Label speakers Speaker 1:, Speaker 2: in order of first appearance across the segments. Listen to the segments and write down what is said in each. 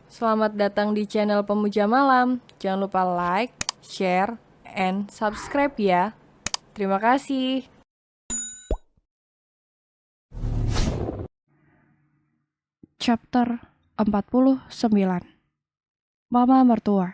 Speaker 1: Selamat datang di channel Pemuja Malam. Jangan lupa like, share, and subscribe ya. Terima kasih.
Speaker 2: Chapter 49. Mama Mertua.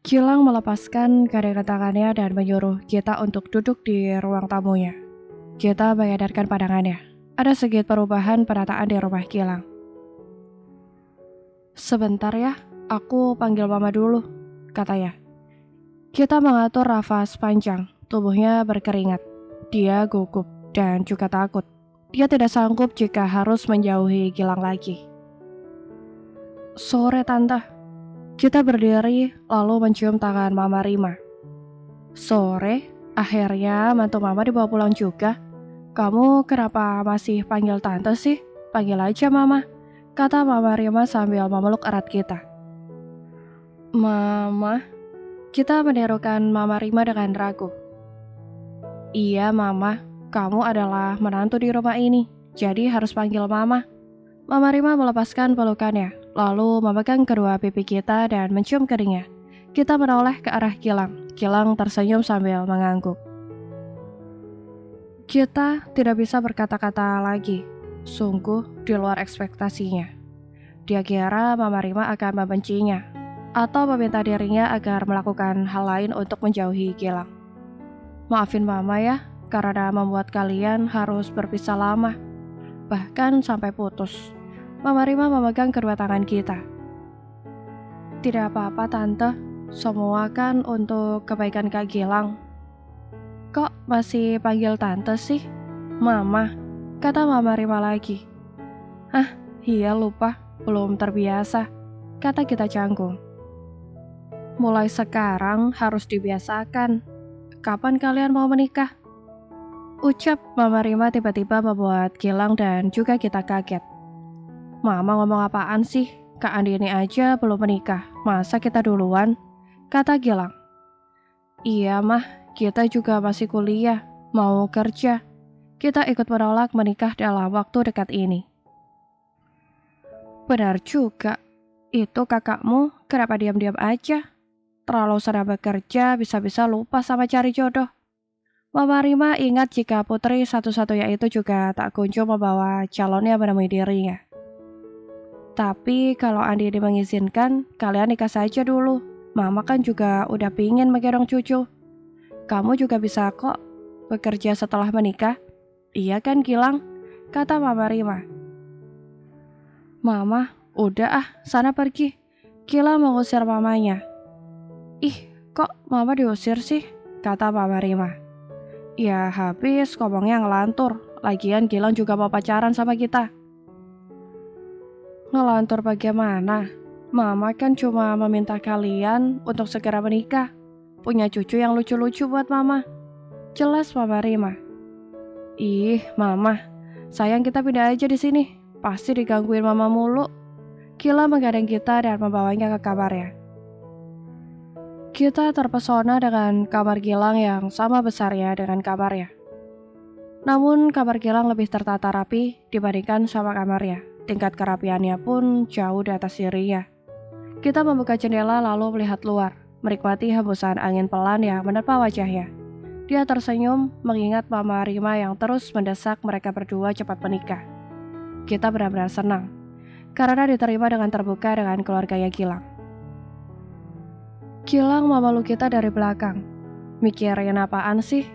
Speaker 2: Gilang melepaskan gadai tangannya dan menyuruh kita untuk duduk di ruang tamunya. Kita menyadarkan pandangannya. Ada sedikit perubahan penataan di rumah Gilang. Sebentar ya, aku panggil mama dulu, katanya. Kita mengatur nafas panjang, tubuhnya berkeringat. Dia gugup dan juga takut. Dia tidak sanggup jika harus menjauhi Gilang lagi. Sore tante. Kita berdiri lalu mencium tangan Mama Rima. Sore, akhirnya mantu Mama dibawa pulang juga. Kamu kenapa masih panggil tante sih? Panggil aja Mama, kata Mama Rima sambil memeluk erat kita. Mama, kita menirukan Mama Rima dengan ragu. Iya Mama, kamu adalah menantu di rumah ini, jadi harus panggil Mama. Mama Rima melepaskan pelukannya, lalu memegang kedua pipi kita dan mencium keringnya. Kita menoleh ke arah Gilang. Gilang tersenyum sambil mengangguk. Kita tidak bisa berkata-kata lagi. Sungguh di luar ekspektasinya. Dia kira Mama Rima akan membencinya atau meminta dirinya agar melakukan hal lain untuk menjauhi Gilang. Maafin Mama ya, karena membuat kalian harus berpisah lama. Bahkan sampai putus. Mama Rima memegang kedua tangan kita. Tidak apa-apa tante, semua kan untuk kebaikan Kak Gilang. Kok masih panggil tante sih? Mama, kata Mama Rima lagi. Iya lupa, belum terbiasa, kata kita canggung. Mulai sekarang harus dibiasakan. Kapan kalian mau menikah? Ucap Mama Rima tiba-tiba membuat Gilang dan juga kita kaget. Mama ngomong apaan sih? Kak Andini aja belum menikah, masa kita duluan? Kata Gilang. Iya mah, kita juga masih kuliah, mau kerja. Kita ikut menolak menikah dalam waktu dekat ini. Benar juga, itu kakakmu kenapa diam-diam aja? Terlalu sedang bekerja, bisa-bisa lupa sama cari jodoh. Mama Rima ingat jika putri satu-satunya itu juga tak kunjung membawa calonnya menemui dirinya. Tapi kalau Andini mengizinkan, kalian nikah saja dulu. Mama kan juga udah pingin menggendong cucu. Kamu juga bisa kok bekerja setelah menikah. Iya kan Gilang? Kata Mama Rima. Mama, udah sana pergi. Gilang mengusir mamanya. Ih, kok Mama diusir sih? Kata Mama Rima. Ya habis ngomongnya ngelantur. Lagian Gilang juga mau pacaran sama kita. Ngelantur bagaimana? Mama kan cuma meminta kalian untuk segera menikah. Punya cucu yang lucu-lucu buat Mama. Jelas Mama Rima. Ih, Mama, sayang kita pindah aja di sini. Pasti digangguin Mama mulu. Gilang menggandeng kita dan membawanya ke kamarnya. Kita terpesona dengan kamar Gilang yang sama besarnya dengan kamarnya. Namun kamar Gilang lebih tertata rapi dibandingkan sama kamarnya. Tingkat kerapiannya pun jauh di atas dirinya. Kita membuka jendela lalu melihat luar, menikmati hembusan angin pelan yang menerpa wajahnya. Dia tersenyum mengingat Mama Rima yang terus mendesak mereka berdua cepat menikah. Kita benar-benar senang, karena diterima dengan terbuka dengan keluarganya Gilang. Gilang memeluk kita dari belakang. Mikirin apaan sih?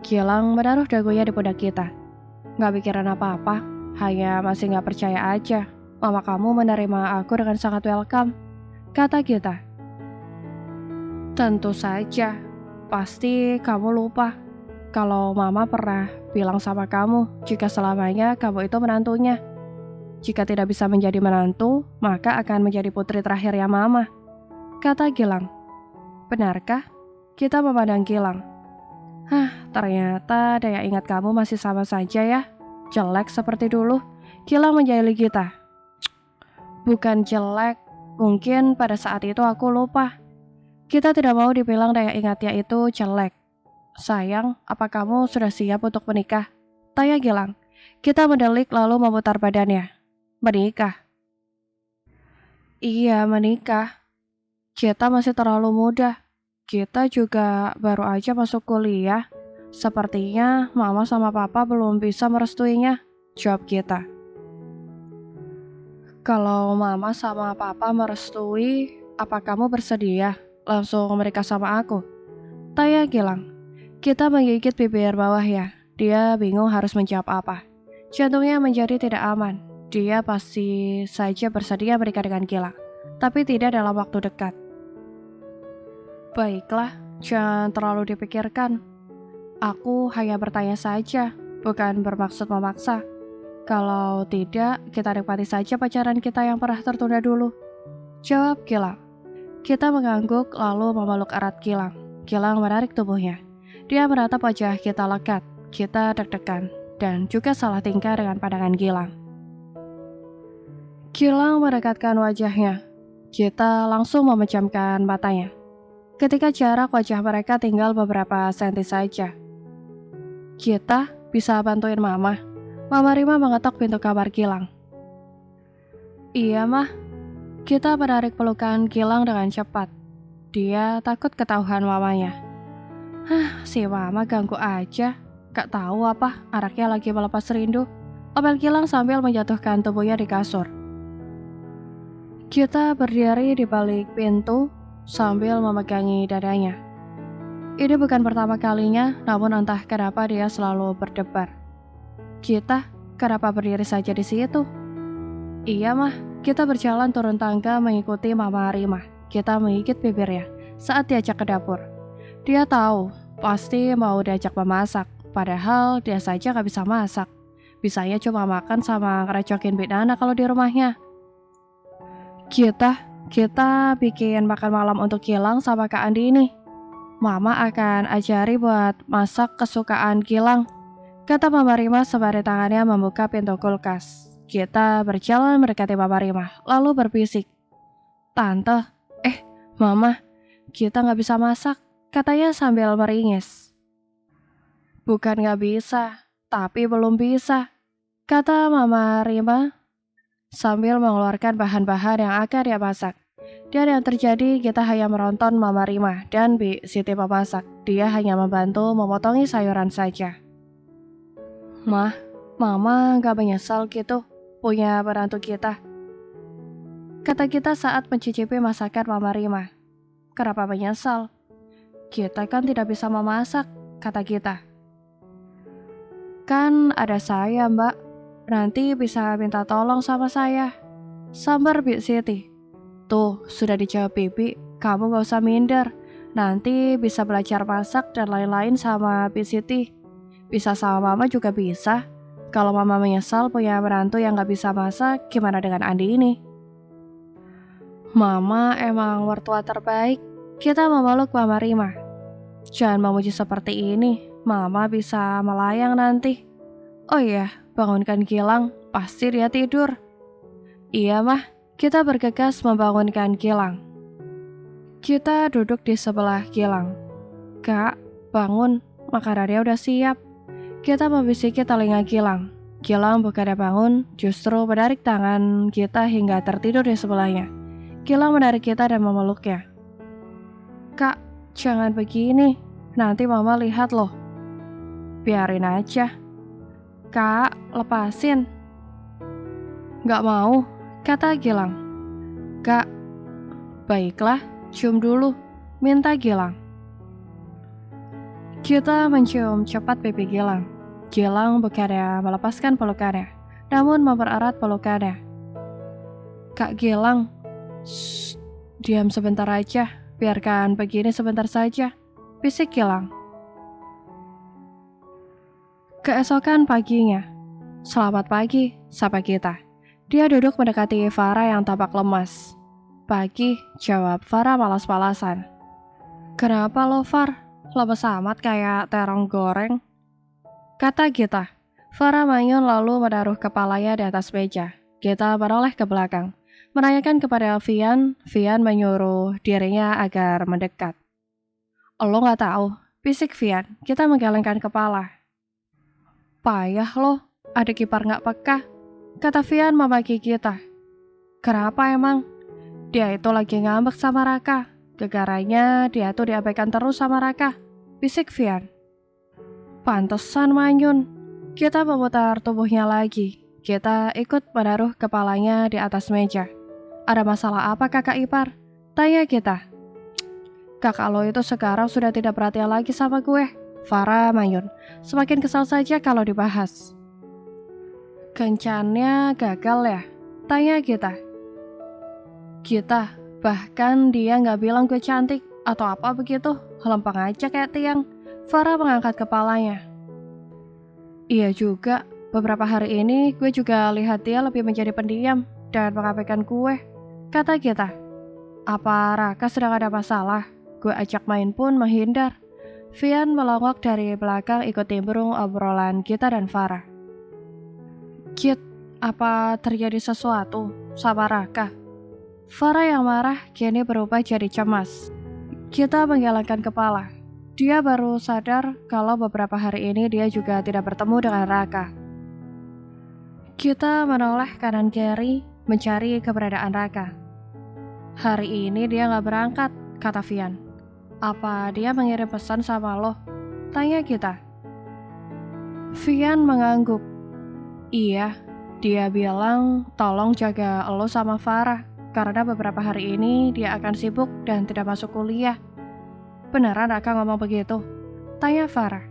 Speaker 2: Gilang menaruh dagunya di pundak kita. Gak mikirin apa-apa, hanya masih gak percaya aja. Mama kamu menerima aku dengan sangat welcome, kata kita. Tentu saja, pasti kamu lupa kalau Mama pernah bilang sama kamu jika selamanya kamu itu menantunya. Jika tidak bisa menjadi menantu, maka akan menjadi putri terakhirnya Mama, kata Gilang. Benarkah? Kita memandang Gilang. Ternyata daya ingat kamu masih sama saja ya. Jelek seperti dulu. Gilang menjahili kita. Bukan jelek, mungkin pada saat itu aku lupa. Kita tidak mau dibilang daya ingatnya itu jelek. Sayang, apa kamu sudah siap untuk menikah? Tanya Gilang. Kita mendelik lalu memutar badannya. Menikah? Iya, menikah. Kita masih terlalu muda. Kita juga baru aja masuk kuliah. Sepertinya mama sama papa belum bisa merestuinya. Jawab kita. Kalau mama sama papa merestui, apa kamu bersedia langsung menikah sama aku? Taya Gilang. Kita menggigit bibir bawah ya. Dia bingung harus menjawab apa. Jantungnya menjadi tidak aman. Dia pasti saja bersedia menikah dengan Gilang, tapi tidak dalam waktu dekat. Baiklah, jangan terlalu dipikirkan. Aku hanya bertanya saja, bukan bermaksud memaksa. Kalau tidak, kita nikmati saja pacaran kita yang pernah tertunda dulu. Jawab Gilang. Kita mengangguk lalu memeluk erat Gilang. Gilang menarik tubuhnya. Dia menatap wajah kita lekat. Kita deg-degan dan juga salah tingkah dengan pandangan Gilang. Gilang mendekatkan wajahnya. Kita langsung memejamkan matanya. Ketika jarak wajah mereka tinggal beberapa senti saja. Kita bisa bantuin mama. Mama Rima mengetok pintu kamar Gilang. Iya mah. Kita menarik pelukan Gilang dengan cepat. Dia takut ketahuan mamanya. Si mama ganggu aja. Gak tahu apa anaknya lagi melepas rindu. Omel Gilang sambil menjatuhkan tubuhnya di kasur. Kita berdiri di balik pintu sambil memegangi dadanya. Ini bukan pertama kalinya, namun entah kenapa dia selalu berdebar. Kita, kenapa berdiri saja di situ? Iya mah, kita berjalan turun tangga mengikuti Mama Rima. Kita menggigit bibirnya saat diajak ke dapur. Dia tahu, pasti mau diajak memasak, padahal dia saja gak bisa masak. Bisanya cuma makan sama ngerecokin Bidana kalau di rumahnya. Kita bikin makan malam untuk Gilang sama Kak Andi ini. Mama akan ajari buat masak kesukaan Gilang, kata Mama Rima sembari tangannya membuka pintu kulkas. Kita berjalan mendekati Mama Rima, lalu berbisik. Tante, Mama, kita gak bisa masak, katanya sambil meringis. Bukan gak bisa, tapi belum bisa, kata Mama Rima sambil mengeluarkan bahan-bahan yang akan dia masak. Dan yang terjadi, kita hanya menonton Mama Rima dan Bi Siti memasak. Dia hanya membantu memotongi sayuran saja. Mah, Mama gak menyesal gitu punya menantu kita, kata kita saat mencicipi masakan Mama Rima. Kenapa menyesal? Kita kan tidak bisa memasak, kata kita. Kan ada saya, Mbak. Nanti bisa minta tolong sama saya, sambar Bi Siti. Tuh, sudah dijawab Bibi, kamu gak usah minder. Nanti bisa belajar masak dan lain-lain sama Bi Siti. Bisa sama Mama juga bisa. Kalau Mama menyesal punya menantu yang gak bisa masak, gimana dengan Andi ini? Mama emang mertua terbaik. Kita memeluk Mama Rima. Jangan memuji seperti ini, Mama bisa melayang nanti. Oh iya, bangunkan Gilang, pasti dia tidur. Iya mah, kita bergegas membangunkan Gilang. Kita duduk di sebelah Gilang. Kak, bangun, makanannya udah siap. Kita membisiki telinga Gilang. Gilang bukannya bangun, justru menarik tangan kita hingga tertidur di sebelahnya. Gilang menarik kita dan memeluknya. Kak, jangan begini, nanti Mama lihat loh. Biarin aja. Kak, lepasin. Gak mau, kata Gilang. Kak, baiklah, cium dulu, minta Gilang. Kita mencium cepat pipi Gilang. Gilang bukannya melepaskan pelukannya, namun mempererat pelukannya. Kak Gilang, shh, diam sebentar aja, biarkan begini sebentar saja, bisik Gilang. Keesokan paginya, selamat pagi, sapa kita. Dia duduk mendekati Farah yang tampak lemas. Pagi, jawab Farah malas-malasan. Kenapa lo Far? Lemes amat kayak terong goreng, kata Gita. Farah manyun lalu menaruh kepalanya di atas meja. Gita menoleh ke belakang, menanyakan kepada Vian. Vian menyuruh dirinya agar mendekat. Lo gak tahu, bisik Vian. Kita menggelengkan kepala. Payah lo, adik ipar gak peka, kata Vian memaki Gita. Kenapa emang? Dia itu lagi ngambek sama Raka. Gegaranya dia tuh diabaikan terus sama Raka. Bisik Vian. Pantesan Manyun. Kita memutar tubuhnya lagi. Kita ikut menaruh kepalanya di atas meja. Ada masalah apa kakak ipar? Tanya kita. Kakak lo itu sekarang sudah tidak perhatian lagi sama gue. Farah Manyun. Semakin kesal saja kalau dibahas. Kencannya gagal ya? Tanya kita. Bahkan dia nggak bilang gue cantik atau apa begitu. Lempeng aja kayak tiang. Farah mengangkat kepalanya. Iya juga, beberapa hari ini gue juga lihat dia lebih menjadi pendiam dan mengabaikan gue. Kata kita. Apa Raka sedang ada masalah? Gue ajak main pun menghindar. Vian melongok dari belakang ikut nimbrung obrolan kita dan Farah. Kit, apa terjadi sesuatu sama Raka? Farah yang marah kini berubah jadi cemas. Kita menggelengkan kepala. Dia baru sadar kalau beberapa hari ini dia juga tidak bertemu dengan Raka. Kita menoleh kanan kiri mencari keberadaan Raka. Hari ini dia gak berangkat, kata Vian. Apa dia mengirim pesan sama lo? Tanya kita. Vian mengangguk. Iya, dia bilang tolong jaga lo sama Farah. Karena beberapa hari ini dia akan sibuk dan tidak masuk kuliah. Beneran Raka ngomong begitu? Tanya Farah.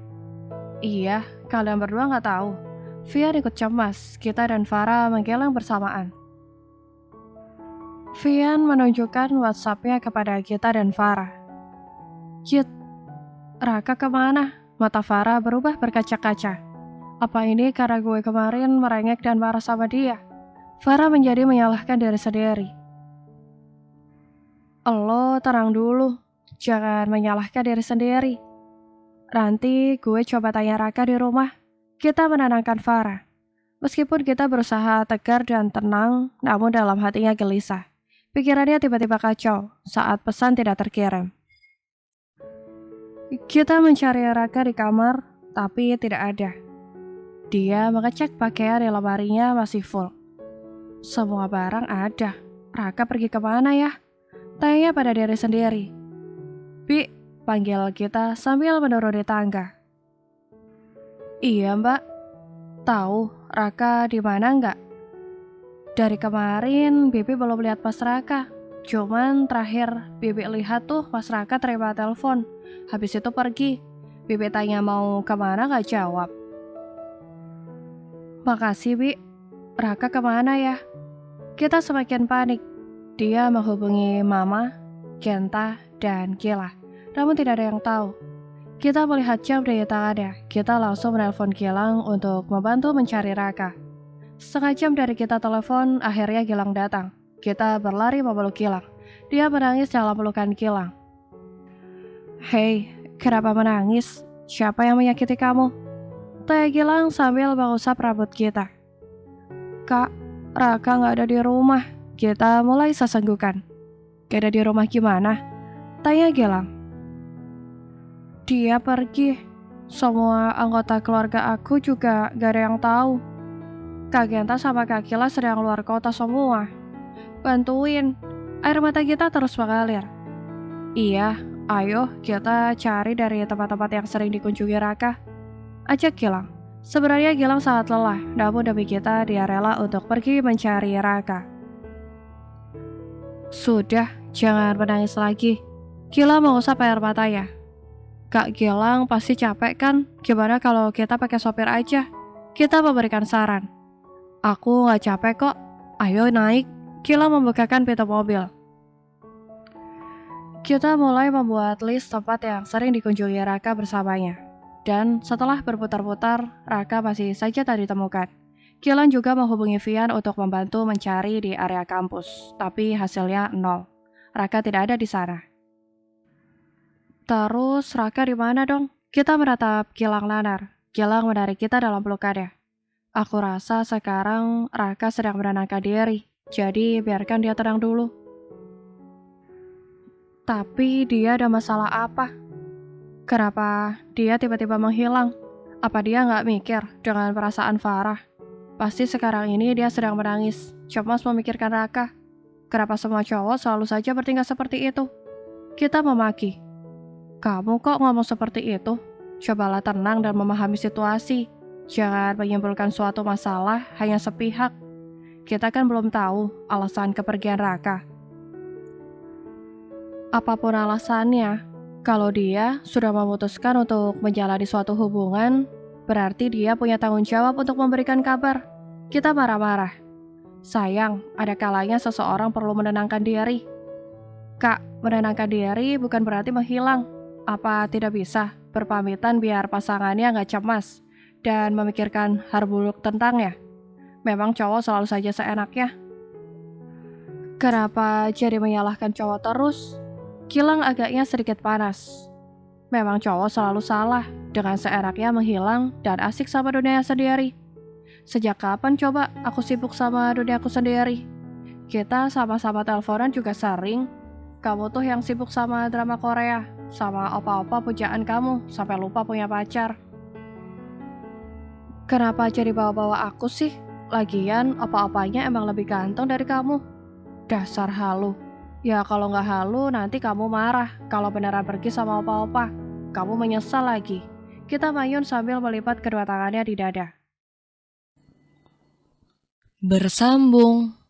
Speaker 2: Iya, kalian berdua gak tahu. Vian ikut cemas, kita dan Farah menggeleng bersamaan. Vian menunjukkan WhatsApp-nya kepada kita dan Farah. Kit, Raka kemana? Mata Farah berubah berkaca-kaca. Apa ini karena gue kemarin merengek dan marah sama dia? Farah menjadi menyalahkan diri sendiri. Lo tenang dulu. Jangan menyalahkan diri sendiri. Nanti gue coba tanya Raka di rumah. Kita menenangkan Farah. Meskipun kita berusaha tegar dan tenang, namun dalam hatinya gelisah. Pikirannya tiba-tiba kacau saat pesan tidak terkirim. Kita mencari Raka di kamar, tapi tidak ada. Dia mengecek pakaian di lemarinya masih full. Semua barang ada. Raka pergi kemana ya? Tanya pada diri sendiri. Bi, panggil kita sambil menuruni tangga. Iya mbak, tahu Raka di mana nggak? Dari kemarin Bibi belum lihat Mas Raka. Cuman terakhir Bibi lihat tuh Mas Raka terima telepon. Habis itu pergi. Bibi tanya mau kemana nggak jawab. Makasih Bi. Raka kemana ya? Kita semakin panik. Dia menghubungi Mama, Genta, dan Kila. Namun tidak ada yang tahu. Kita melihat jam di tangannya. Kita langsung menelpon Gilang untuk membantu mencari Raka. Setengah jam dari kita telepon, akhirnya Gilang datang. Kita berlari memeluk Gilang. Dia menangis dalam pelukan Gilang. Hei, kenapa menangis? Siapa yang menyakiti kamu? Tanya Gilang sambil mengusap rambut kita. Kak, Raka gak ada di rumah. Kita mulai sesenggukan. Gak ada di rumah gimana? Tanya Gilang. Dia pergi. Semua anggota keluarga aku juga gak ada yang tahu. Kak Genta sama Kak Kila sedang luar kota semua. Bantuin. Air mata kita terus mengalir. Iya, ayo kita cari dari tempat-tempat yang sering dikunjungi Raka. Ajak Gilang. Sebenarnya Gilang sangat lelah, namun demi kita dia rela untuk pergi mencari Raka. Sudah, jangan menangis lagi. Gilang mengusap air matanya. Kak Gilang pasti capek kan? Gimana kalau kita pakai sopir aja? Kita memberikan saran. Aku gak capek kok. Ayo naik. Gilang membukakan pintu mobil. Kita mulai membuat list tempat yang sering dikunjungi Raka bersamanya. Dan setelah berputar-putar, Raka masih saja tak ditemukan. Gilang juga menghubungi Vian untuk membantu mencari di area kampus, tapi hasilnya 0. Raka tidak ada di sana. Terus Raka di mana dong? Kita menatap Gilang nanar. Gilang menarik kita dalam pelukannya. Aku rasa sekarang Raka sedang menenangkan diri, jadi biarkan dia tenang dulu. Tapi dia ada masalah apa? Kenapa dia tiba-tiba menghilang? Apa dia nggak mikir dengan perasaan Farah? Pasti sekarang ini dia sedang menangis, cemas memikirkan Raka. Kenapa semua cowok selalu saja bertingkah seperti itu? Kita memaki. Kamu kok ngomong seperti itu? Cobalah tenang dan memahami situasi. Jangan menyimpulkan suatu masalah hanya sepihak. Kita kan belum tahu alasan kepergian Raka. Apapun alasannya, kalau dia sudah memutuskan untuk menjalani suatu hubungan, berarti dia punya tanggung jawab untuk memberikan kabar. Kita marah-marah. Sayang, ada kalanya seseorang perlu menenangkan diri. Kak, menenangkan diri bukan berarti menghilang. Apa tidak bisa berpamitan biar pasangannya nggak cemas dan memikirkan hal buruk tentangnya? Memang cowok selalu saja seenaknya. Kenapa jadi menyalahkan cowok terus? Gilang agaknya sedikit panas. Memang cowok selalu salah dengan seenaknya menghilang dan asik sama dunia sendiri. Sejak kapan coba aku sibuk sama duniaku sendiri? Kita sama-sama teleponan juga sering. Kamu tuh yang sibuk sama drama Korea, sama opa-opa pujaan kamu, sampai lupa punya pacar. Kenapa jadi bawa-bawa aku sih? Lagian opa-opanya emang lebih ganteng dari kamu. Dasar halu. Ya kalau nggak halu nanti kamu marah kalau beneran pergi sama opa-opa. Kamu menyesal lagi. Kita mayun sambil melipat kedua tangannya di dada.
Speaker 1: Bersambung.